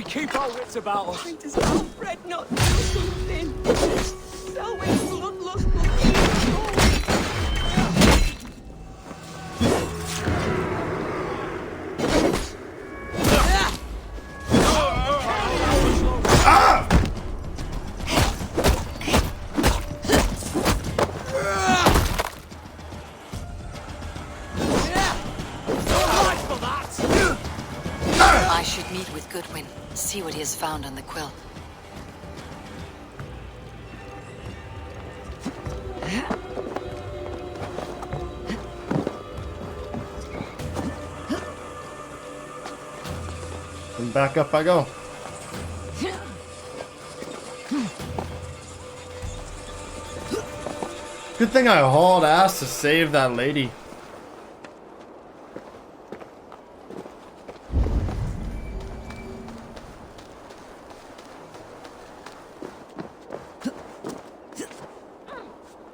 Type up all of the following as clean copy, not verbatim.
keep our wits about us. Why does Aelfred not do something? Selwyn's bloodlust will be restored. I should meet with Goodwin, see what he has found on the quill. And back up I go. Good thing I hauled ass to save that lady.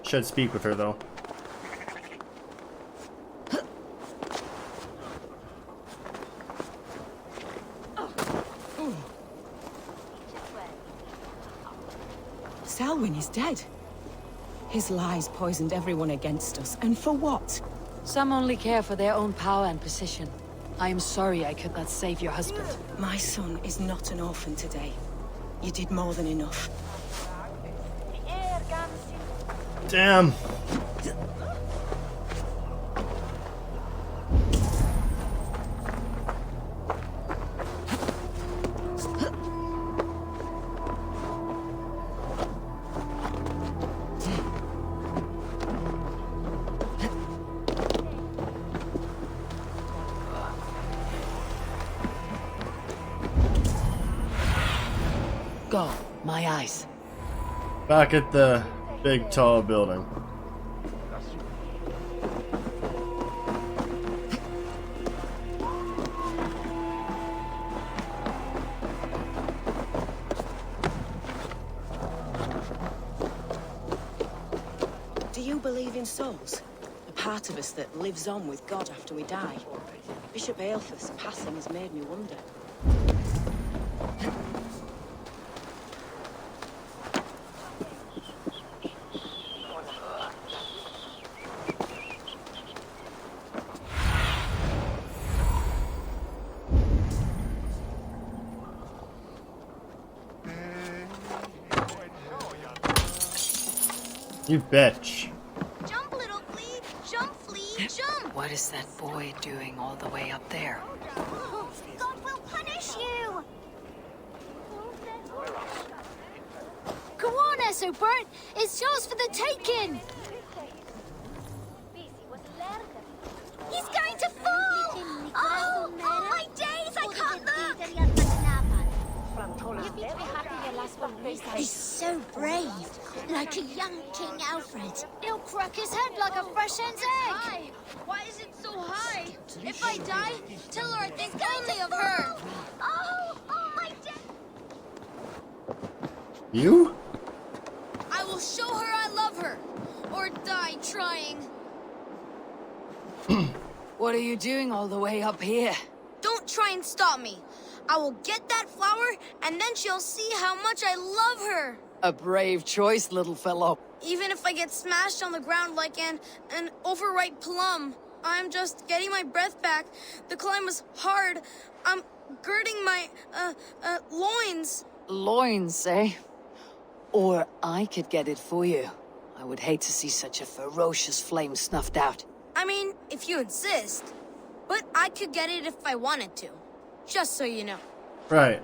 Should speak with her though. Selwyn is dead. His lies poisoned everyone against us, and for what? Some only care for their own power and position. I am sorry I could not save your husband. My son is not an orphan today. You did more than enough. Damn. Go, my eyes. Back at the big tall building. Do you believe in souls? A part of us that lives on with God after we die? Bishop Aelfred's passing has made me wonder. You bitch. Jump, little flea! Jump, flea! Jump! What is that boy doing all the way up there? God will punish you! Go on, Esobert! It's yours for the taking! He's going to fall! Oh my days! I can't look! He's so brave, like a young King Alfred. He'll crack his head like a fresh hen's egg. Why is it so high? If I die, tell her I think only of her. Oh my days! You? I will show her I love her, or die trying. What are you doing all the way up here? Don't try and stop me. I will get that flower, and then she'll see how much I love her. A brave choice, little fellow. Even if I get smashed on the ground like an overripe plum, I'm just getting my breath back. The climb was hard. I'm girding my, loins. Loins, eh? Or I could get it for you. I would hate to see such a ferocious flame snuffed out. I mean, if you insist. But I could get it if I wanted to. Just so you know. Right.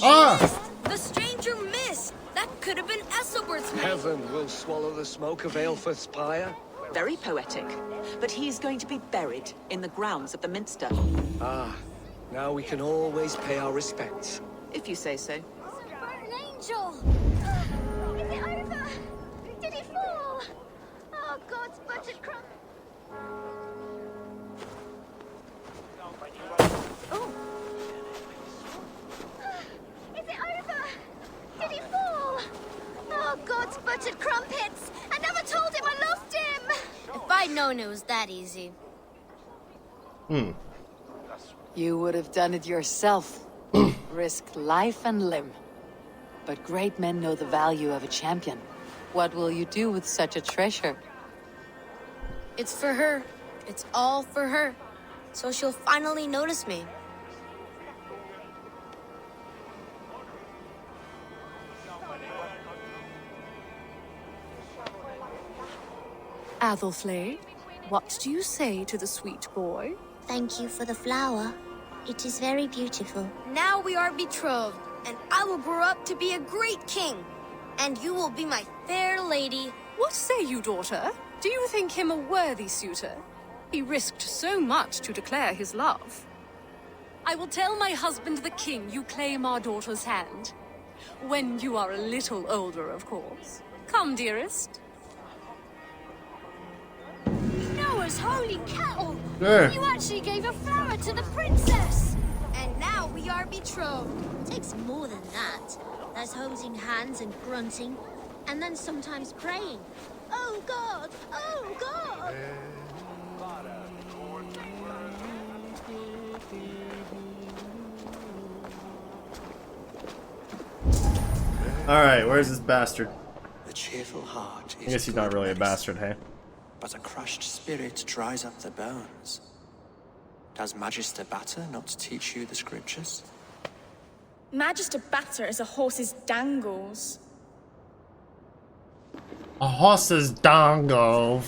Ah! The stranger missed. That could have been Esselbert's man. Heaven will swallow the smoke of Aelfred's pyre. Very poetic. But he's going to be buried in the grounds of the Minster. Ah, now we can always pay our respects. If you say so. An angel! Is it over? Did he fall? Oh, God's buttered crumb. Oh. Is it over? Did he known it was that easy. You would have done it yourself. Risked life and limb. But great men know the value of a champion. What will you do with such a treasure? It's for her. It's all for her. So she'll finally notice me. Aelfred, what do you say to the sweet boy? Thank you for the flower. It is very beautiful. Now we are betrothed, and I will grow up to be a great king. And you will be my fair lady. What say you, daughter? Do you think him a worthy suitor? He risked so much to declare his love. I will tell my husband the king you claim our daughter's hand. When you are a little older, of course. Come, dearest. Noah's holy cattle! Sure. You actually gave a flower to the princess! And now we are betrothed. It takes more than that. There's holding hands and grunting, and then sometimes praying. Oh God! Oh God! Alright, where's this bastard? The cheerful heart is I guess he's not good really a medicine, bastard, hey? but a crushed spirit dries up the bones. Does Magister Batter not teach you the scriptures? Magister Batter is a horse's dangles. A horse's dongle.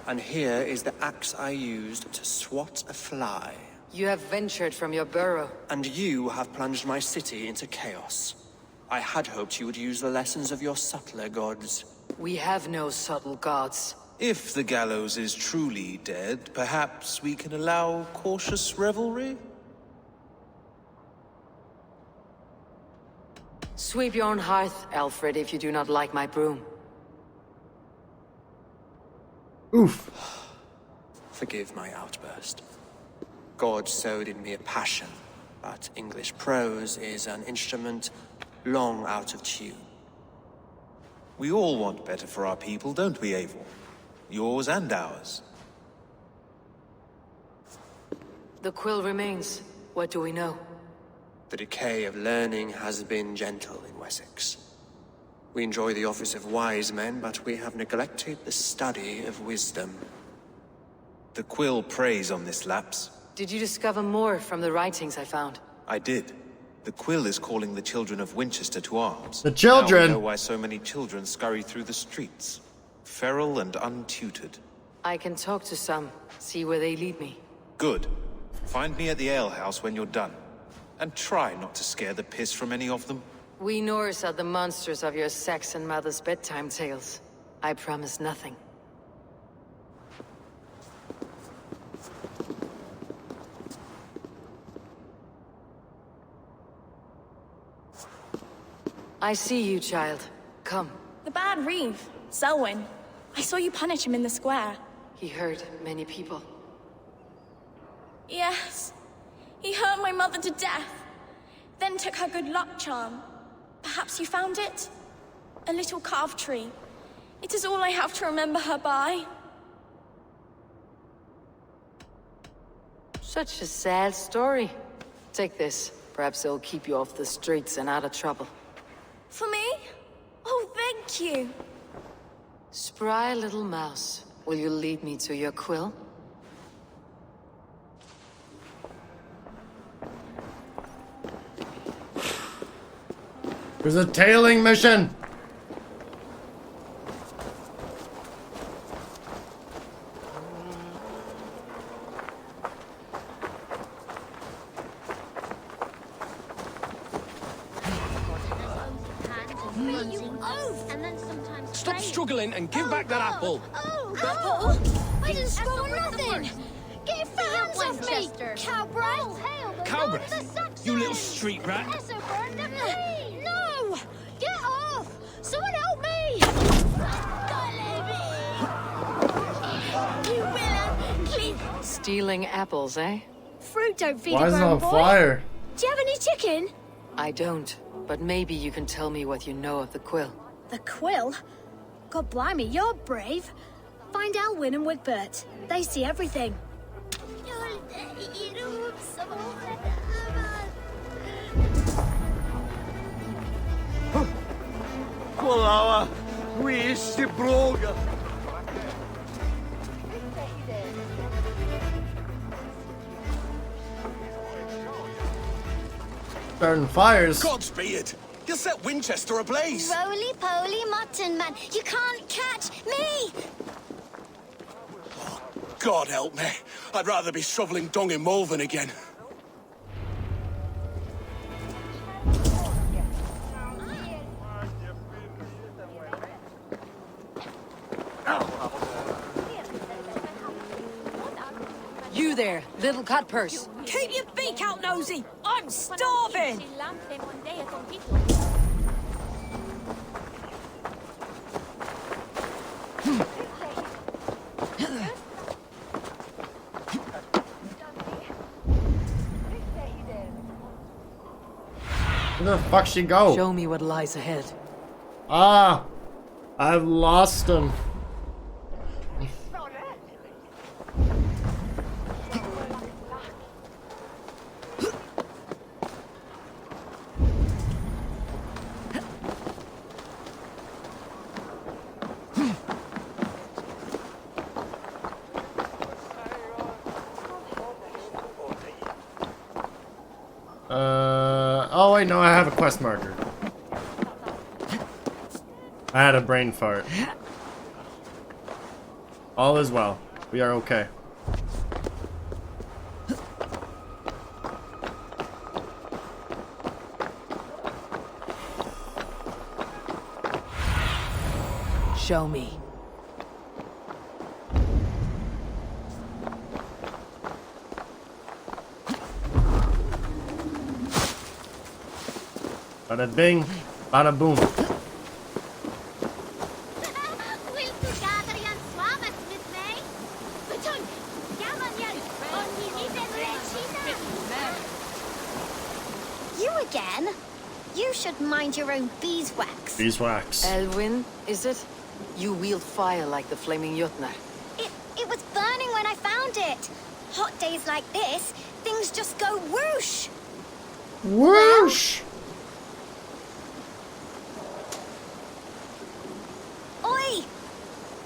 And here is the axe I used to swat a fly. You have ventured from your burrow. And you have plunged my city into chaos. I had hoped you would use the lessons of your subtler gods. We have no subtle gods. If the gallows is truly dead, perhaps we can allow cautious revelry? Sweep your own hearth, Aelfred, if you do not like my broom. Oof. Forgive my outburst. God sowed in me a passion, but English prose is an instrument long out of tune. We all want better for our people, don't we, Eivor? Yours and ours. The quill remains. What do we know? The decay of learning has been gentle in Wessex. We enjoy the office of wise men, but we have neglected the study of wisdom. The quill preys on this lapse. Did you discover more from the writings I found? I did. The quill is calling the children of Winchester to arms. The children? Now we know why so many children scurry through the streets. Feral and untutored. I can talk to some, see where they lead me. Good. Find me at the alehouse when you're done. And try not to scare the piss from any of them. We Norse are the monsters of your Saxon mother's bedtime tales. I promise nothing. I see you, child. Come. The bad Reeve, Selwyn. I saw you punish him in the square. He hurt many people. Yes. He hurt my mother to death. Then took her good luck charm. Perhaps you found it? A little carved tree. It is all I have to remember her by. Such a sad story. Take this. Perhaps it'll keep you off the streets and out of trouble. For me? Oh, thank you. Spry little mouse. Will you lead me to your quill? There's a tailing mission! Stop struggling and give back that apple! Oh! I didn't score nothing! Get your hands off me, cowbreath! Cowbreath? You little street rat! No! Get off! Someone help me! You villain! Clean! Stealing apples, eh? Fruit don't feed Why a is it grown on boy. fire? Do you have any chicken? I don't, but maybe you can tell me what you know of the quill. The quill? God blimey, you're brave. Find Elwyn and Wigbert. They see everything. Kolava, we si broga. Starting fires. Godspeed! You'll set Winchester ablaze. Roly-poly mutton man, you can't catch me! God help me. I'd rather be shoveling dung in Malvern again. You there, little cutpurse. Keep your beak out, nosy! I'm starving! Where the fuck she go? Show me what lies ahead. Ah! I've lost him. Oh wait, no, I have a quest marker. I had a brain fart. All is well. We are okay. Show me. Bada bing, bada boom. You again? You should mind your own beeswax. Beeswax. Elwyn, is it? You wield fire like the flaming Jotnar. It was burning when I found it. Hot days like this, things just go whoosh. Whoosh! Oi!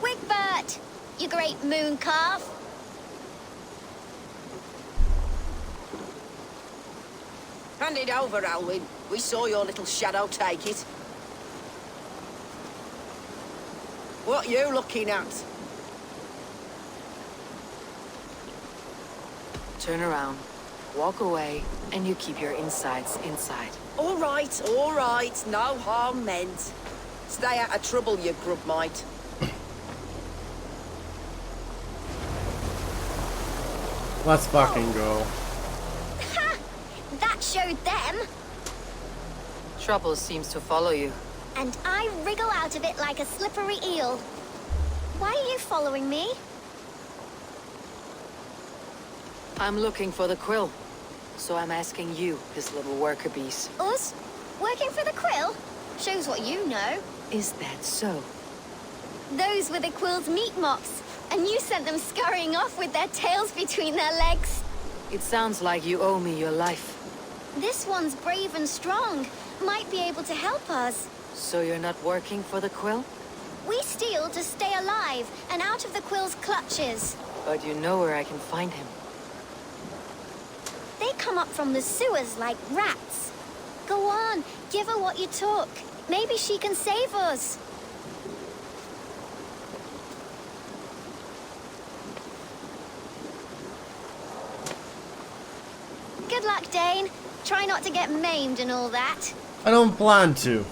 Wigbert! You great moon calf! Hand it over, Alwyn. We saw your little shadow take it. What you looking at? Turn around, walk away, and you keep your insides inside. All right, no harm meant. Stay out of trouble, you grub mite. Let's fucking go. Ha! That showed them. Trouble seems to follow you. And I wriggle out of it like a slippery eel. Why are you following me? I'm looking for the quill. So I'm asking you, his little worker bees. Us? Working for the quill? Shows what you know. Is that so? Those were the quill's meat mops, and you sent them scurrying off with their tails between their legs. It sounds like you owe me your life. This one's brave and strong. Might be able to help us. So you're not working for the quill? We steal to stay alive and out of the quill's clutches. But you know where I can find him. They come up from the sewers like rats. Go on, give her what you took. Maybe she can save us. Good luck, Dane. Try not to get maimed and all that. I don't plan to.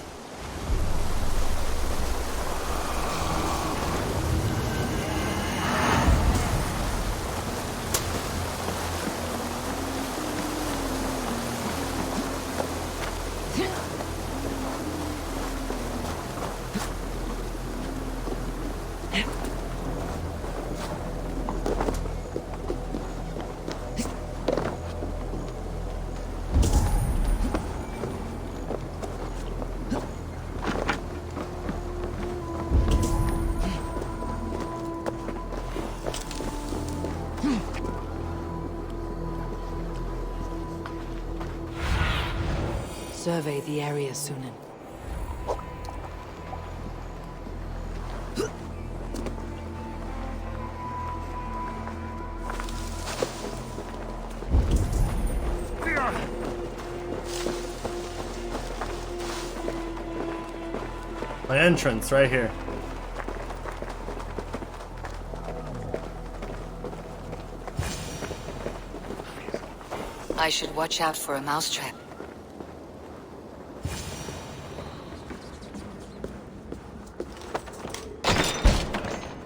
survey the area, Sunan. My entrance right here. I should watch out for a mousetrap.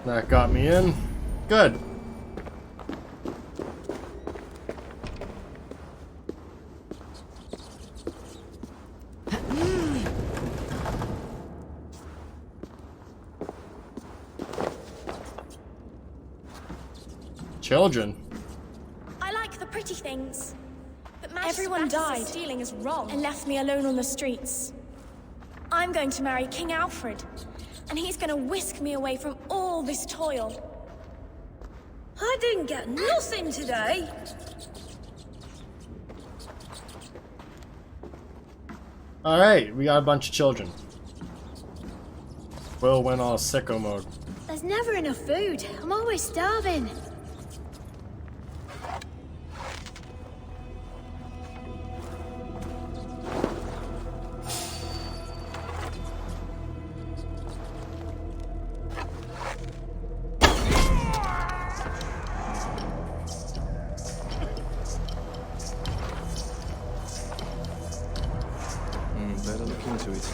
That got me in. Good. Children. I like the pretty things. But everyone died. Stealing is wrong and left me alone on the streets. I'm going to marry King Aelfred, and he's going to whisk me away from all this toil. I didn't get nothing today. Alright, we got a bunch of children. Will went all sicko mode. There's never enough food. I'm always starving. Better look into it.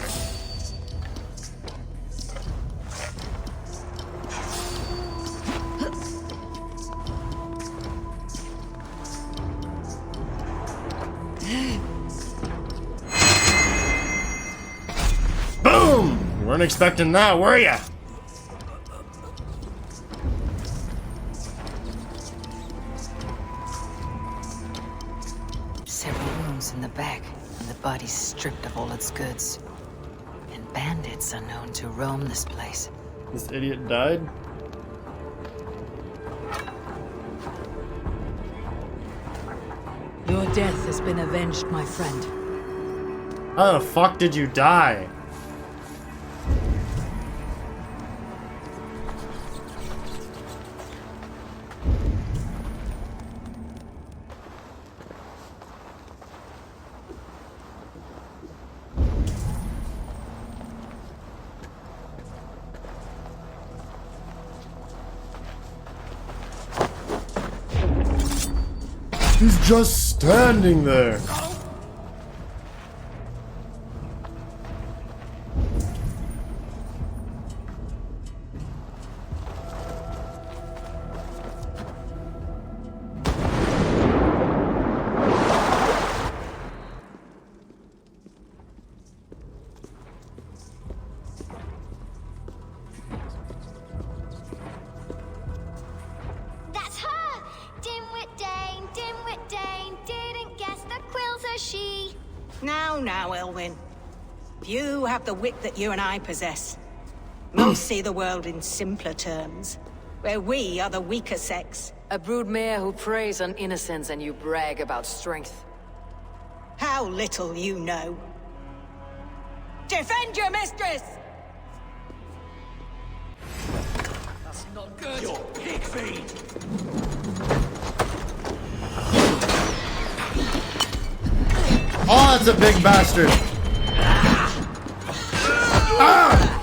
Boom! You weren't expecting that, were ya? Several rooms in the back, and the body's stripped of all its goods. And bandits are known to roam this place. This idiot died? Your death has been avenged, my friend. How the fuck did you die? He's just standing there. That's her! Dimwit Dane, didn't guess the quilter she. Now, Elwyn. You have the wit that you and I possess. Most see the world in simpler terms, where we are the weaker sex. A broodmare who preys on innocence and you brag about strength. How little you know. Defend your mistress! That's not good. Your pig feed. Oh, that's a big bastard. Ah!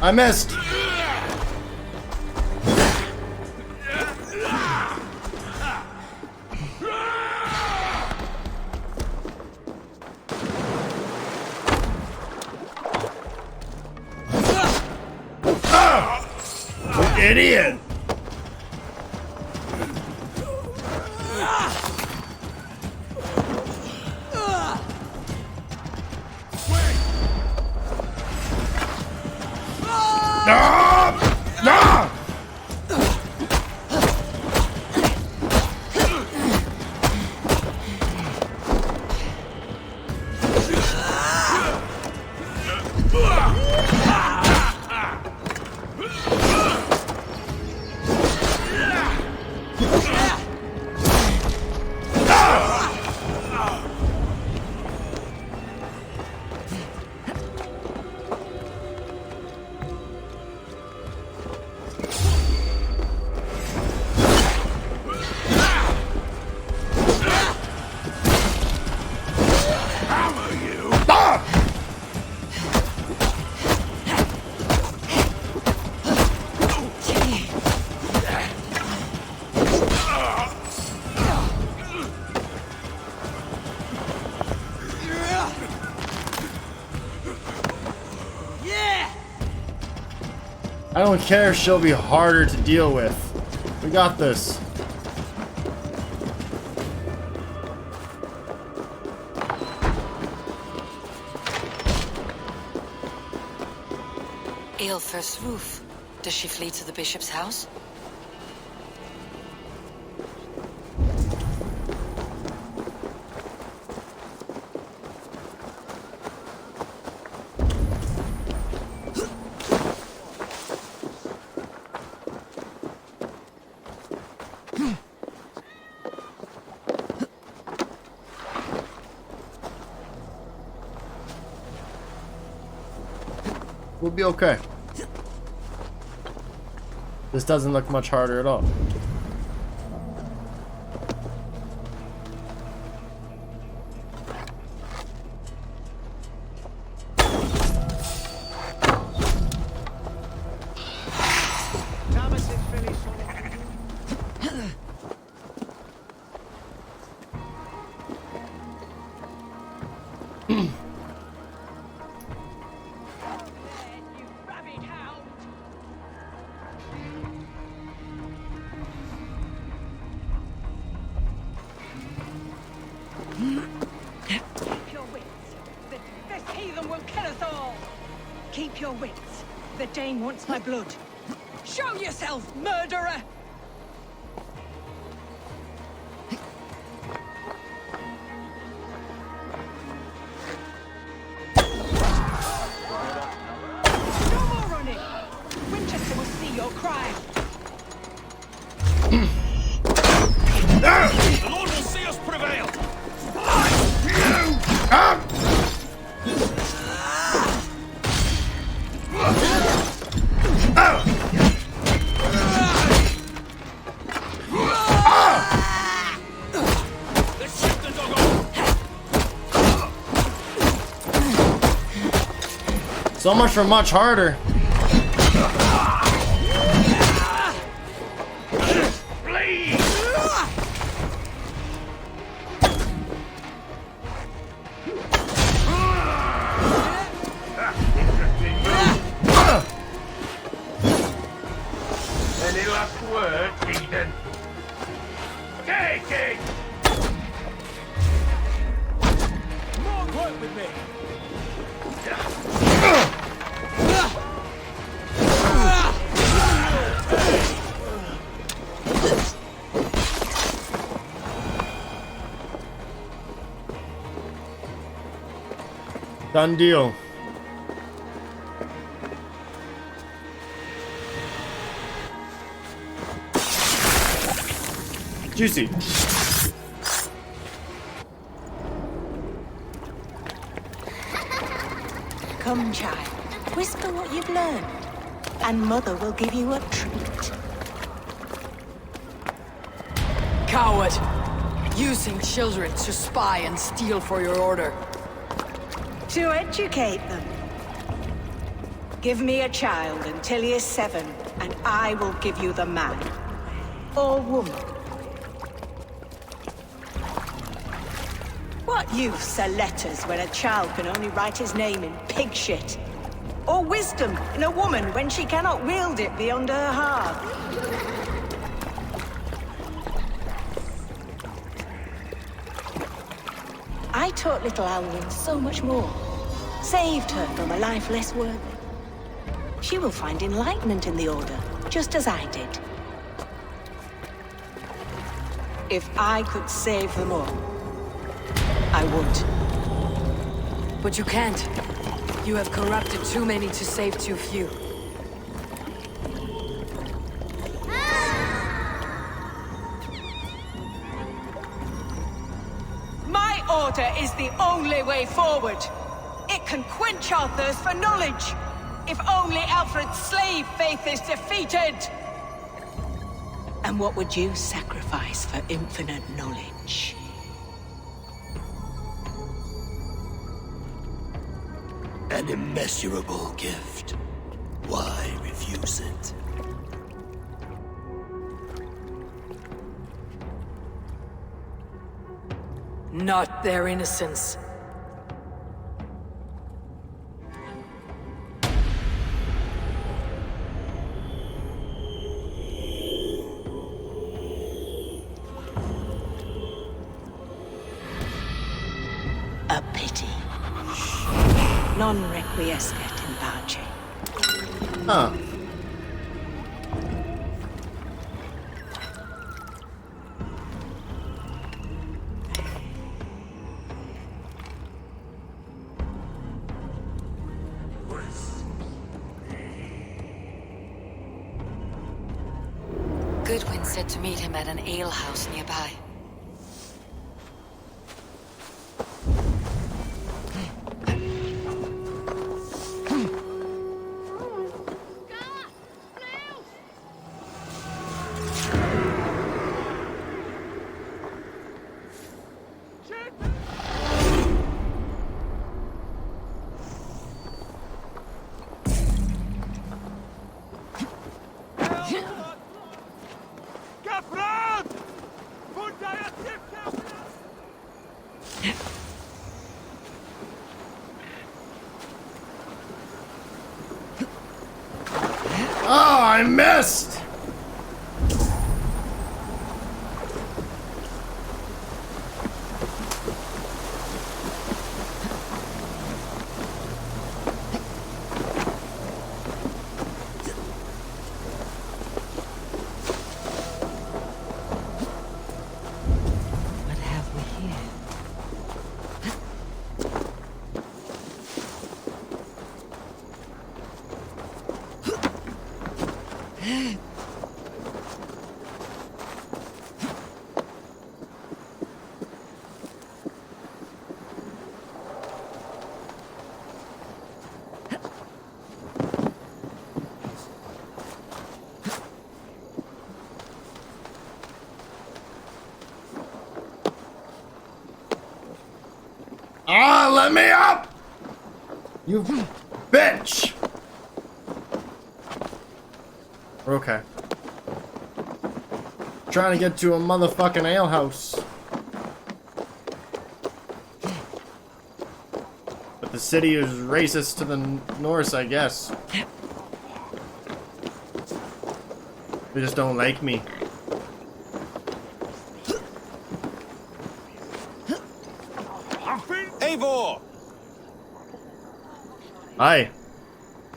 I missed. You idiot. I don't care if she'll be harder to deal with. We got this. Aelfred's roof. Does she flee to the bishop's house? We'll be okay. This doesn't look much harder at all. Keep your wits. The Dane wants my blood. Show yourself, murderer! No more running! Winchester will see your crime. The Lord will see us prevail! So much for much harder. Any last word, Eden? Take it! More work with me! Done deal. Juicy. Come, child. Whisper what you've learned, and Mother will give you a treat. Coward! Using children to spy and steal for your order. To educate them. Give me a child until he is 7, and I will give you the man. Or woman. What use are letters when a child can only write his name in pig shit? Or wisdom in a woman when she cannot wield it beyond her heart? I taught little Alwyn so much more. Saved her from a life less worthy. she will find enlightenment in the Order, just as I did. If I could save them all, I would. But you can't. You have corrupted too many to save too few. My Order is the only way forward. It can quench our thirst for knowledge. If only Aelfred's slave faith is defeated! And what would you sacrifice for infinite knowledge? An immeasurable gift. Why refuse it? Not their innocence. A pity. Non requiescat in pace. Huh. Goodwin said to meet him at an alehouse nearby. Oh, I missed! What have we here? Ah, let me up! You bitch! Okay. Trying to get to a motherfucking alehouse. But the city is racist to the Norse, I guess. They just don't like me. Eivor! Hi.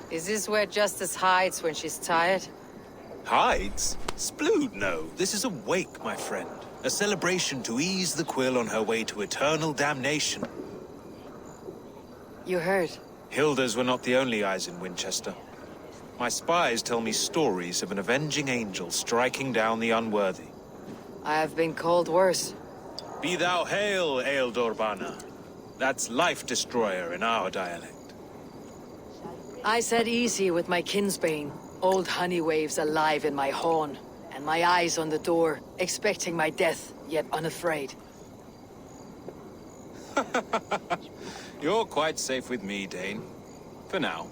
Is this where Justice hides when she's tired? Hides? Splood, no. This is a wake, my friend. A celebration to ease the quill on her way to eternal damnation. You heard. Hilda's were not the only eyes in Winchester. My spies tell me stories of an avenging angel striking down the unworthy. I have been called worse. Be thou hail, Eildorbana. That's Life Destroyer in our dialect. I said easy with my kinsbane. Old honey waves alive in my horn, and my eyes on the door, expecting my death, yet unafraid. You're quite safe with me, Dane. For now.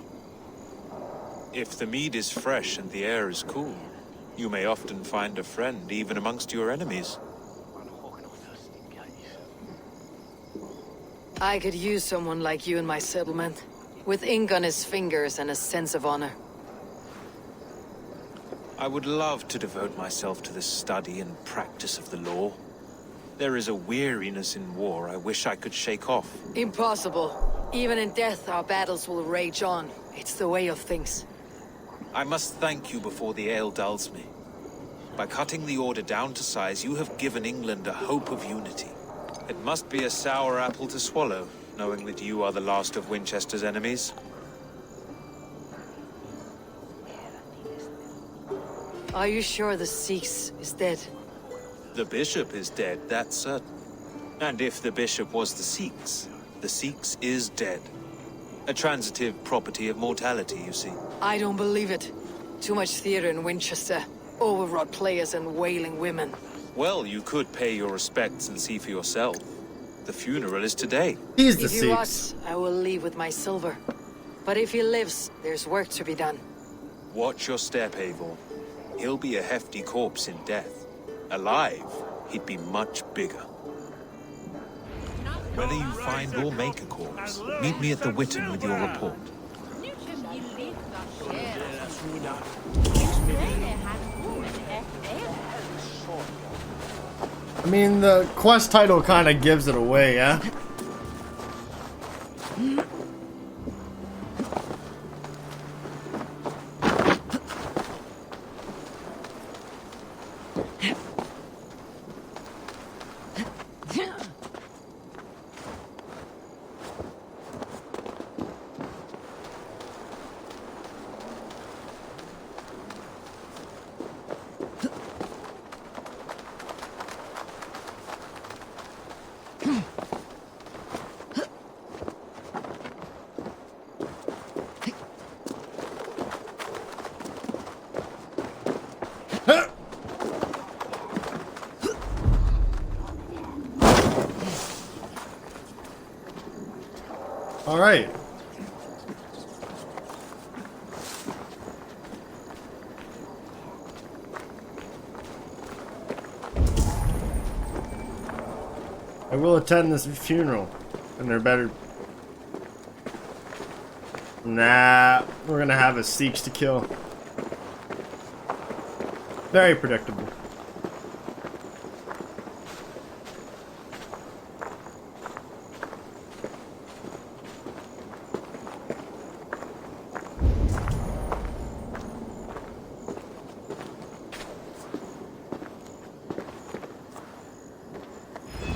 If the mead is fresh and the air is cool, you may often find a friend even amongst your enemies. I could use someone like you in my settlement, with ink on his fingers and a sense of honor. I would love to devote myself to the study and practice of the law. There is a weariness in war I wish I could shake off. Impossible. Even in death, our battles will rage on. It's the way of things. I must thank you before the ale dulls me. By cutting the order down to size, you have given England a hope of unity. It must be a sour apple to swallow, knowing that you are the last of Winchester's enemies. Are you sure the Sikhs is dead? The bishop is dead, that's certain. And if the bishop was the Sikhs is dead. A transitive property of mortality, you see. I don't believe it. Too much theater in Winchester. Overwrought players and wailing women. Well, you could pay your respects and see for yourself. The funeral is today. He's the If he Sikhs. rots, I will leave with my silver. But if he lives, there's work to be done. Watch your step, Eivor. He'll be a hefty corpse in death. Alive, he'd be much bigger. Whether you find or make a corpse, meet me at the Witten with your report. I mean, the quest title kind of gives it away, yeah? All right. I will attend this funeral, and there better. Nah, we're gonna have a Sikhs to kill. Very predictable.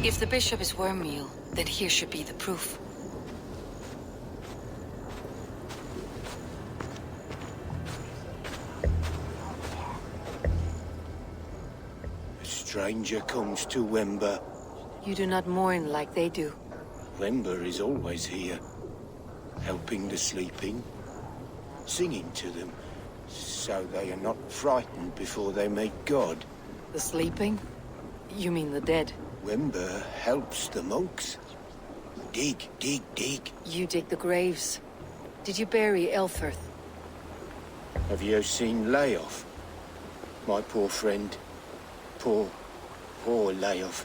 If the bishop is worm meal, then here should be the proof. A stranger comes to Wember. You do not mourn like they do. Wember is always here, helping the sleeping, singing to them, so they are not frightened before they meet God. The sleeping? You mean the dead? Wember helps the monks. Dig, dig, dig. You dig the graves. Did you bury Aelfred? Have you seen Layoff? My poor friend. Poor Layoff.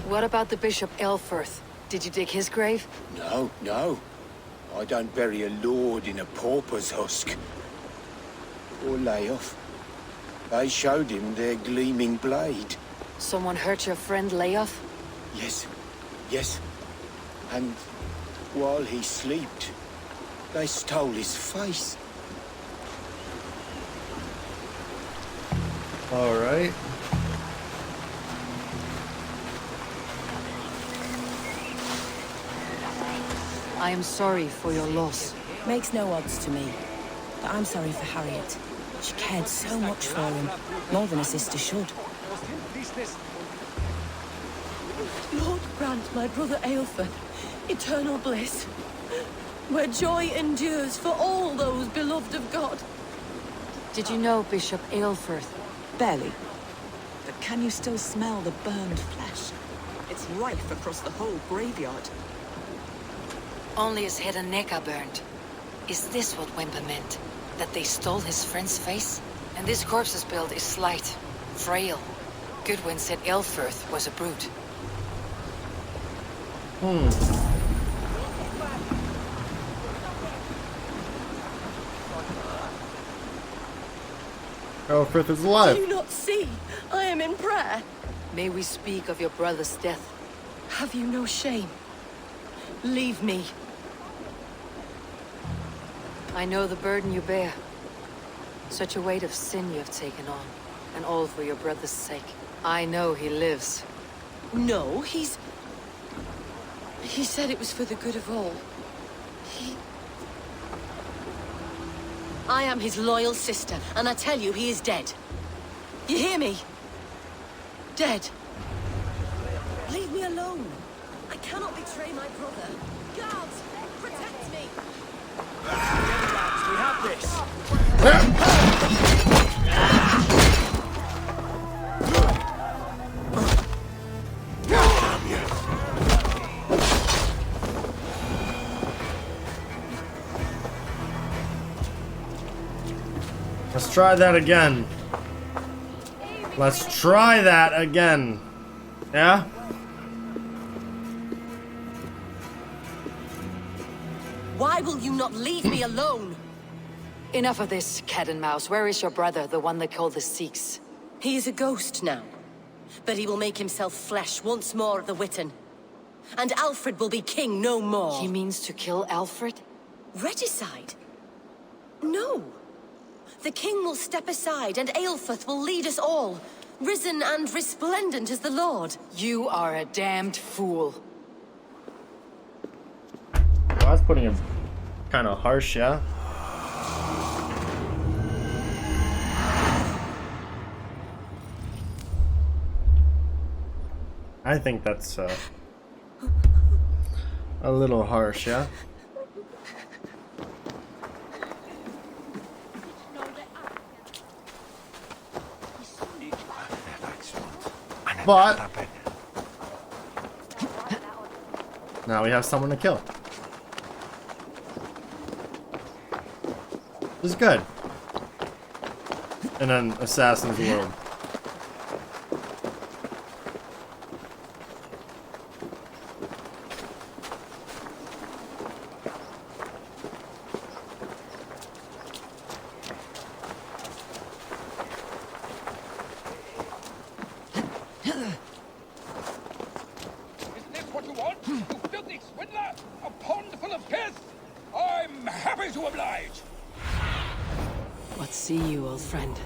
What about the Bishop Aelfred? Did you dig his grave? No, no. I don't bury a lord in a pauper's husk. Poor Layoff. They showed him their gleaming blade. Someone hurt your friend Layoff? Yes, yes. And while he slept, they stole his face. All right. I am sorry for your loss. Makes no odds to me. But I'm sorry for Harriet. She cared so much for him, more than a sister should. Lord grant my brother Aelfred eternal bliss, where joy endures for all those beloved of God. Did you know Bishop Aelfred? Barely. But can you still smell the burned flesh? It's rife across the whole graveyard. Only his head and neck are burned. Is this what Wember meant? That they stole his friend's face? And this corpse's build is slight, frail. Goodwin said Aelfred was a brute. Aelfred is alive. Do you not see? I am in prayer. May we speak of your brother's death? Have you no shame? Leave me. I know the burden you bear. Such a weight of sin you have taken on, and all for your brother's sake. I know he lives. No, he said it was for the good of all. I am his loyal sister, and I tell you, he is dead. You hear me? Dead. Leave me alone. I cannot betray my brother. Guards, protect me. We have this. Let's try that again. Let's try that again. Yeah? Why will you not leave me alone? Enough of this, cat and mouse. Where is your brother, the one they call the Sikhs? He is a ghost now, but he will make himself flesh once more of the Witten. And Aelfred will be king no more. He means to kill Aelfred? Regicide? No. The king will step aside and Aelfred will lead us all, risen and resplendent as the Lord. You are a damned fool. Well, that's putting it kind of harsh, yeah? I think that's a little harsh, yeah? But now we have someone to kill. This is good in an assassin's world. What see you, old friend?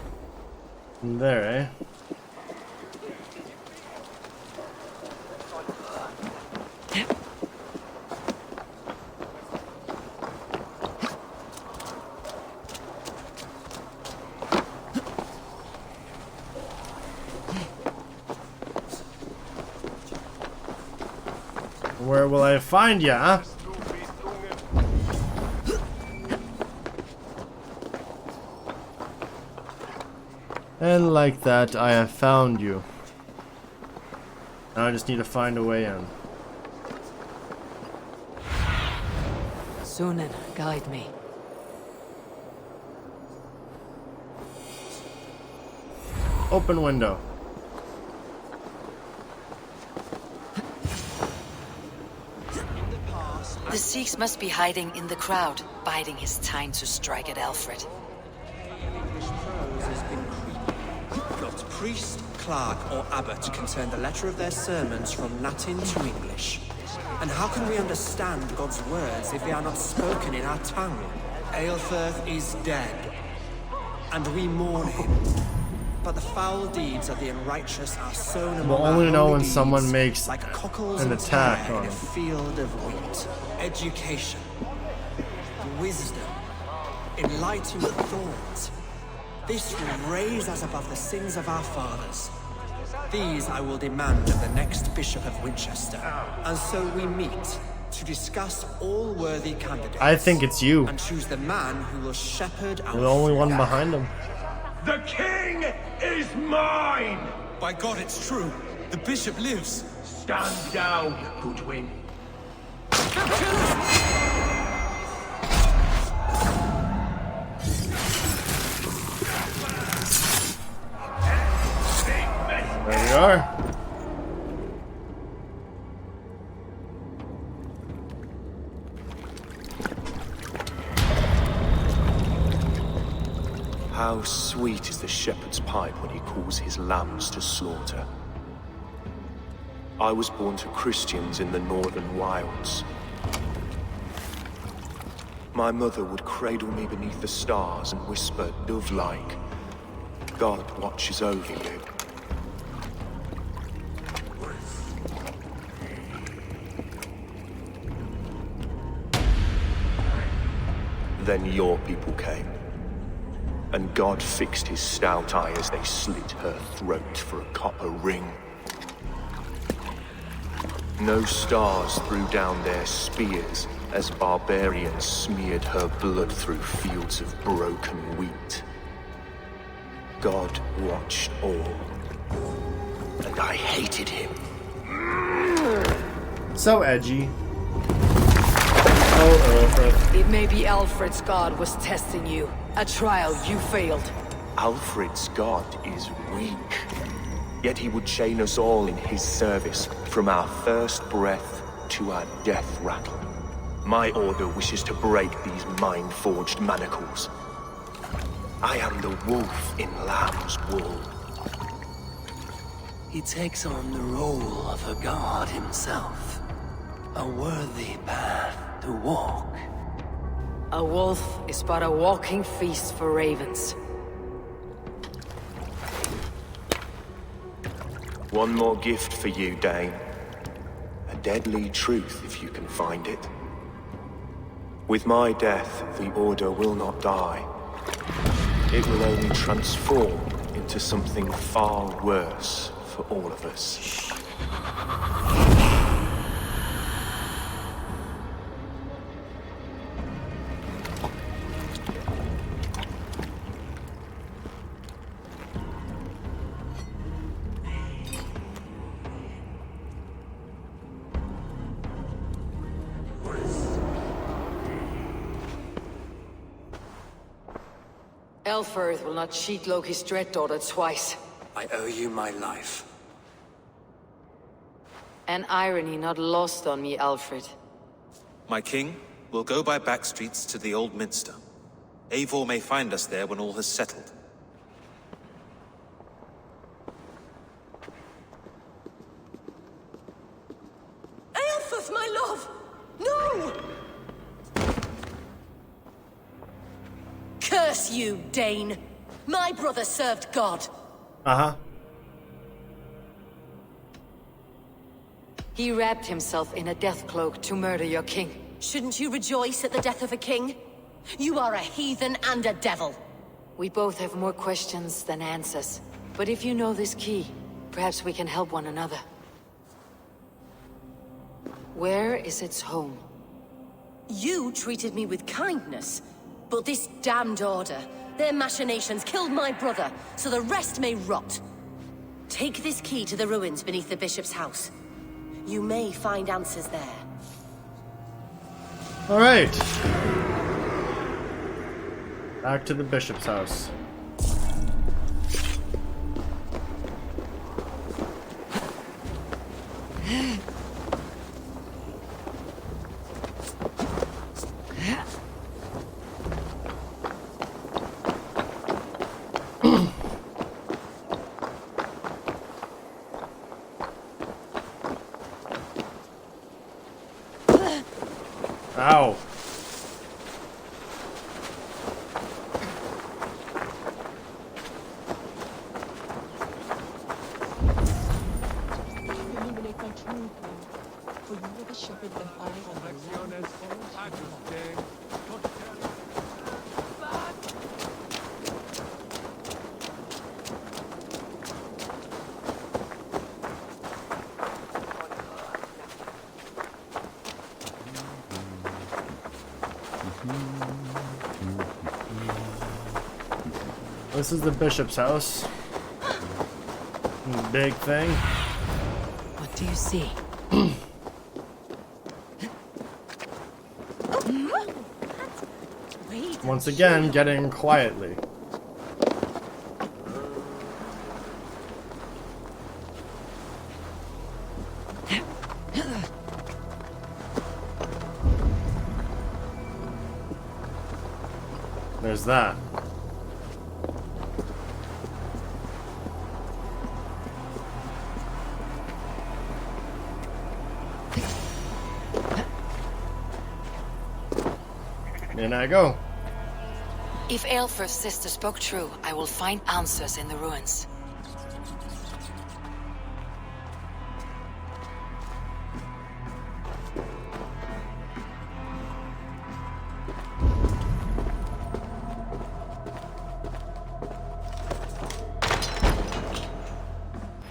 There, eh? Where will I find ya, huh? And like that, I have found you. Now I just need to find a way in. Sunan, guide me. Open window. The Sikhs must be hiding in the crowd, biding his time to strike at Aelfred. Not priest, clerk, or abbot can turn the letter of their sermons from Latin to English. And how can we understand God's words if they are not spoken in our tongue? Aelfred is dead, and we mourn him. But the foul deeds of the unrighteous are sown among We'll only know when deeds, someone makes like cockles an and attack tare on in a him. field of wheat. Education, wisdom, enlightened thought. This will raise us above the sins of our fathers. These I will demand of the next Bishop of Winchester. And so we meet to discuss all worthy candidates. I think it's you. And choose the man who will shepherd our You're the only one behind him. The king is mine! By God, it's true. The bishop lives. Stand down, Goodwin. There we are. How sweet is the shepherd's pipe when he calls his lambs to slaughter. I was born to Christians in the northern wilds. My mother would cradle me beneath the stars and whisper, dove-like, God watches over you. Then your people came, and God fixed his stout eye as they slit her throat for a copper ring. No stars threw down their spears as barbarians smeared her blood through fields of broken wheat. God watched all, and I hated him. So edgy. Oh, Aelfred. It may be Aelfred's god was testing you. A trial you failed. Aelfred's god is weak. Yet he would chain us all in his service, from our first breath to our death rattle. My order wishes to break these mind-forged manacles. I am the wolf in lamb's wool. He takes on the role of a god himself. A worthy path to walk. A wolf is but a walking feast for ravens. One more gift for you, Dane. A deadly truth, if you can find it. With my death, the Order will not die. It will only transform into something far worse for all of us. Aelfred will not cheat Loki's dread daughter twice. I owe you my life. An irony not lost on me, Aelfred. My king, we'll go by back streets to the Old Minster. Eivor may find us there when all has settled. Aelfred, my love! No! Curse you, Dane! My brother served God. Uh-huh. He wrapped himself in a death cloak to murder your king. Shouldn't you rejoice at the death of a king? You are a heathen and a devil. We both have more questions than answers. But if you know this key, perhaps we can help one another. Where is its home? You treated me with kindness. But this damned Order, their machinations killed my brother, so the rest may rot. Take this key to the ruins beneath the bishop's house. You may find answers there. All right. Back to the bishop's house. Ow. Illuminate my true path, for you are the shepherd that I am the This is the bishop's house. Big thing. What do you see? Once again, getting quietly. There's that. In I go. If Aelfred's sister spoke true, I will find answers in the ruins.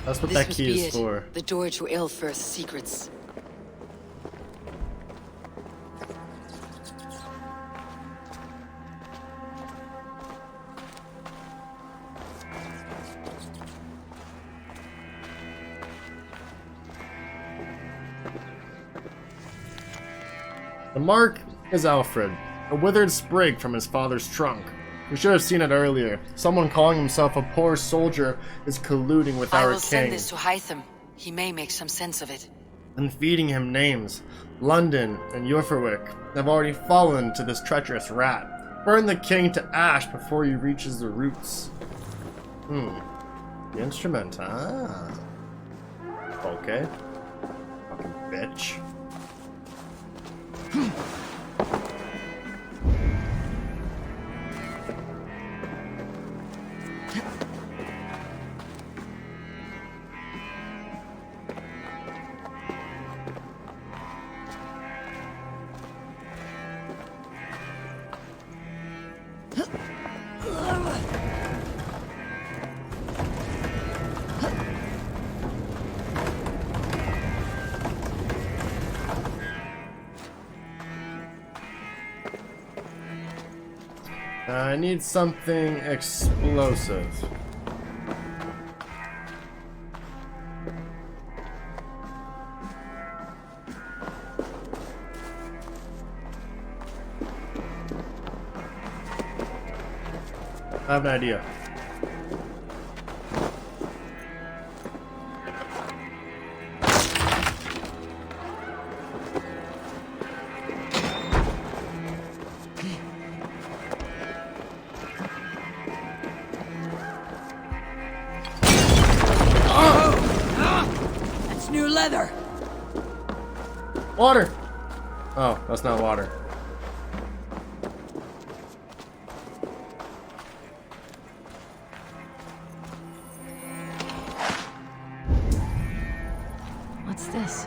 That's what This that must key be is it. for. The door to Aelfred's secrets. The mark is Aelfred, a withered sprig from his father's trunk. We should have seen it earlier. Someone calling himself a poor soldier is colluding with I our will send king this to Hytham. He may make some sense of it. and feeding him names. London and Eivor have already fallen to this treacherous rat. Burn the king to ash before he reaches the roots. The instrument, Okay. Fucking bitch. I need something explosive. I have an idea. That's new leather. Water! Oh, that's not water. What's this?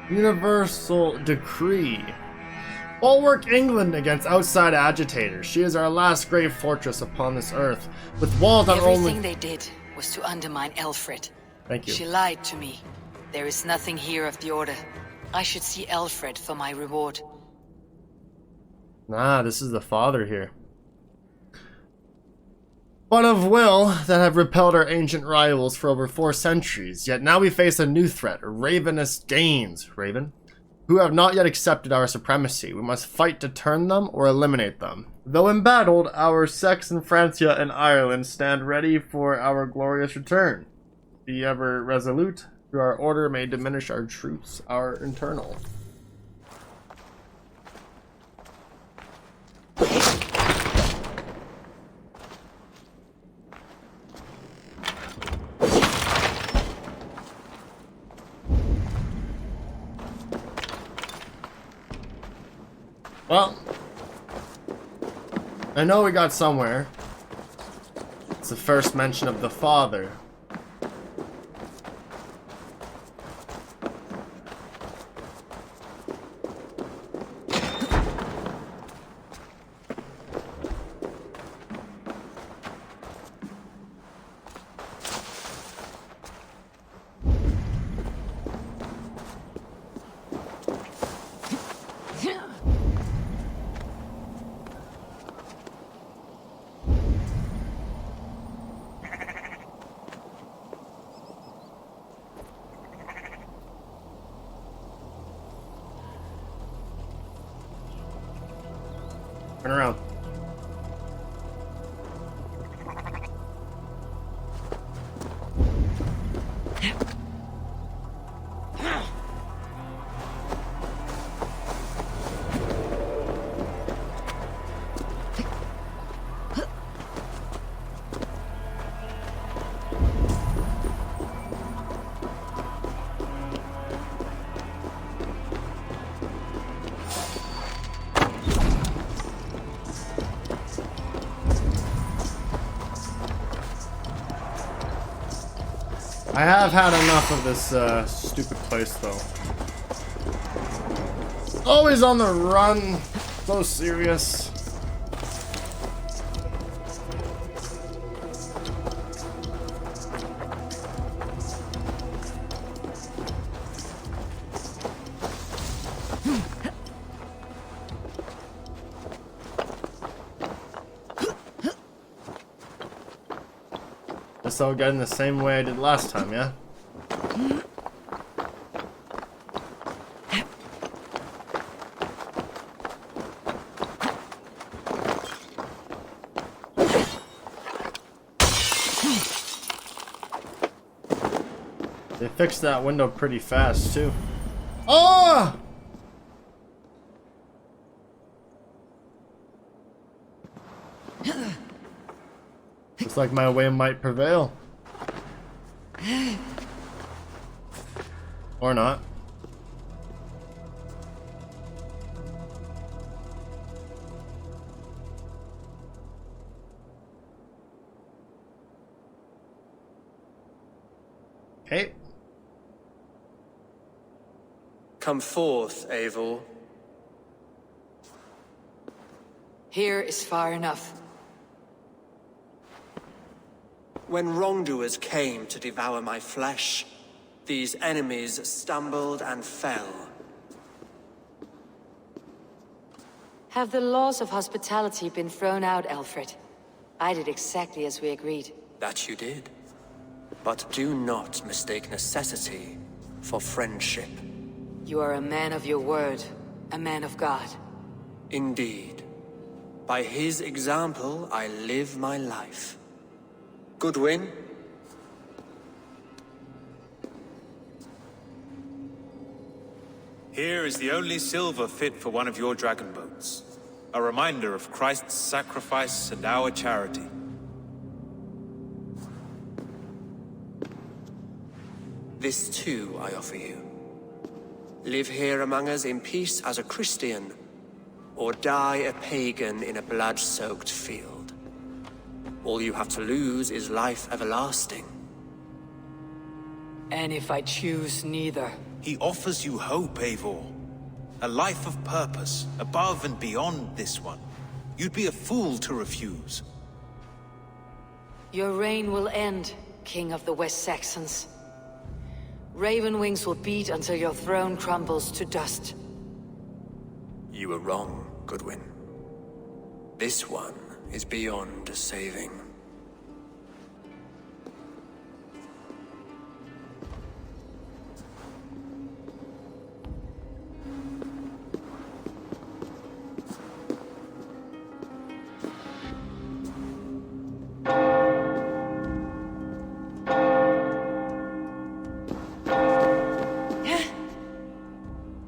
Universal Decree. Bulwark England against outside agitators. She is our last great fortress upon this earth, with walls not Everything only... they did was to undermine Aelfred. Thank you. She lied to me. There is nothing here of the order. I should see Aelfred for my reward. Ah, this is the father here. But of will that have repelled our ancient rivals for over 4 centuries, yet now we face a new threat, ravenous Danes, Raven, who have not yet accepted our supremacy. We must fight to turn them or eliminate them. Though embattled, our sects in Francia and Ireland stand ready for our glorious return. Be ever resolute, through our order may diminish our troops, our internal. Well, I know we got somewhere. It's the first mention of the father. Turn around. I have had enough of this stupid place, though. Always on the run. So serious. Guess I'll get in the same way I did last time, yeah? They fixed that window pretty fast, too. Oh! Looks like my way might prevail. Or not. Okay. Come forth, Eivor. Here is far enough. When wrongdoers came to devour my flesh, these enemies stumbled and fell. Have the laws of hospitality been thrown out, Aelfred? I did exactly as we agreed. That you did. But do not mistake necessity for friendship. You are a man of your word, a man of God. Indeed. By his example, I live my life. Goodwin? Here is the only silver fit for one of your dragon boats. A reminder of Christ's sacrifice and our charity. This too I offer you. Live here among us in peace as a Christian, or die a pagan in a blood-soaked field. All you have to lose is life everlasting. And if I choose neither? He offers you hope, Eivor. A life of purpose, above and beyond this one. You'd be a fool to refuse. Your reign will end, King of the West Saxons. Raven wings will beat until your throne crumbles to dust. You were wrong, Goodwin. This one is beyond saving.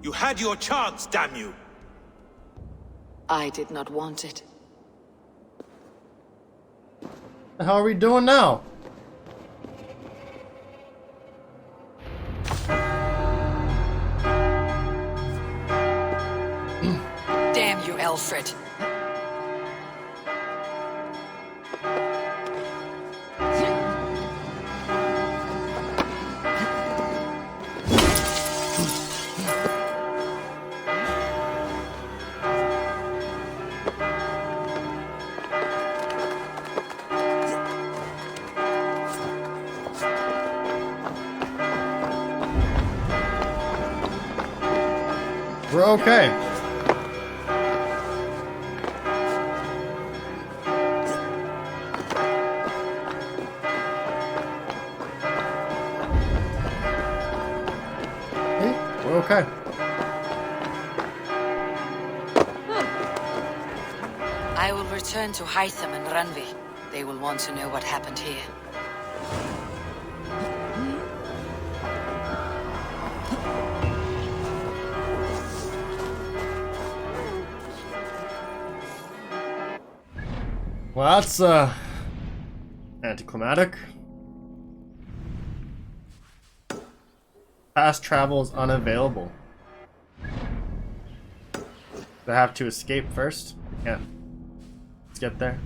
You had your chance, damn you! I did not want it. How are we doing now? Damn you, Aelfred. We're okay. We're okay. I will return to Hytham and Randvi. They will want to know what happened here. Well, that's anticlimactic. Fast travel is unavailable. Do I have to escape first? Yeah. Let's get there.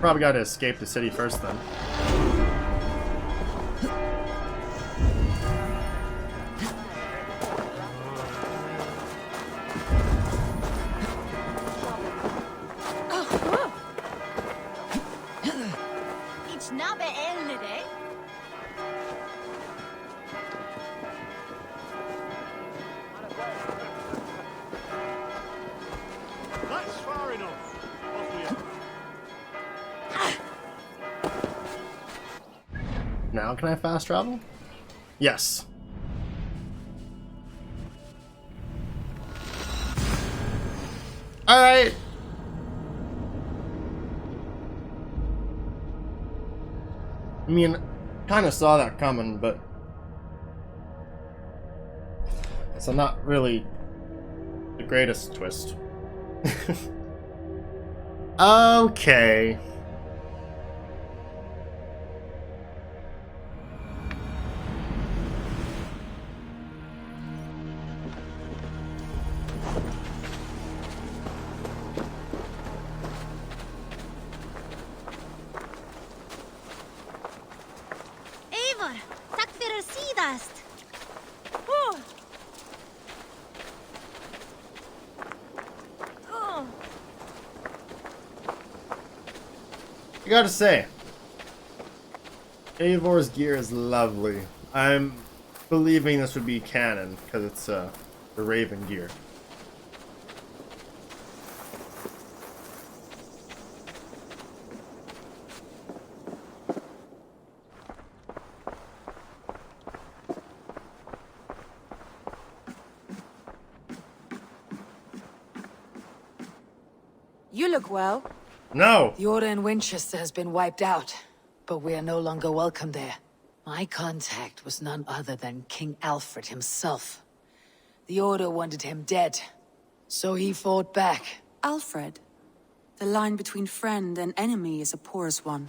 Probably got to escape the city first then. It's not a holiday. That's far enough. Off we go. Now can I fast travel? Yes. Alright. I mean, kind of saw that coming, but... So not really the greatest twist. Okay. Eivor, takk fyrir síðast. I gotta say, Eivor's gear is lovely. I'm believing this would be canon because it's the Raven gear. You look well. No! The Order in Winchester has been wiped out, but we are no longer welcome there. My contact was none other than King Aelfred himself. The Order wanted him dead, so he fought back. Aelfred. The line between friend and enemy is a porous one.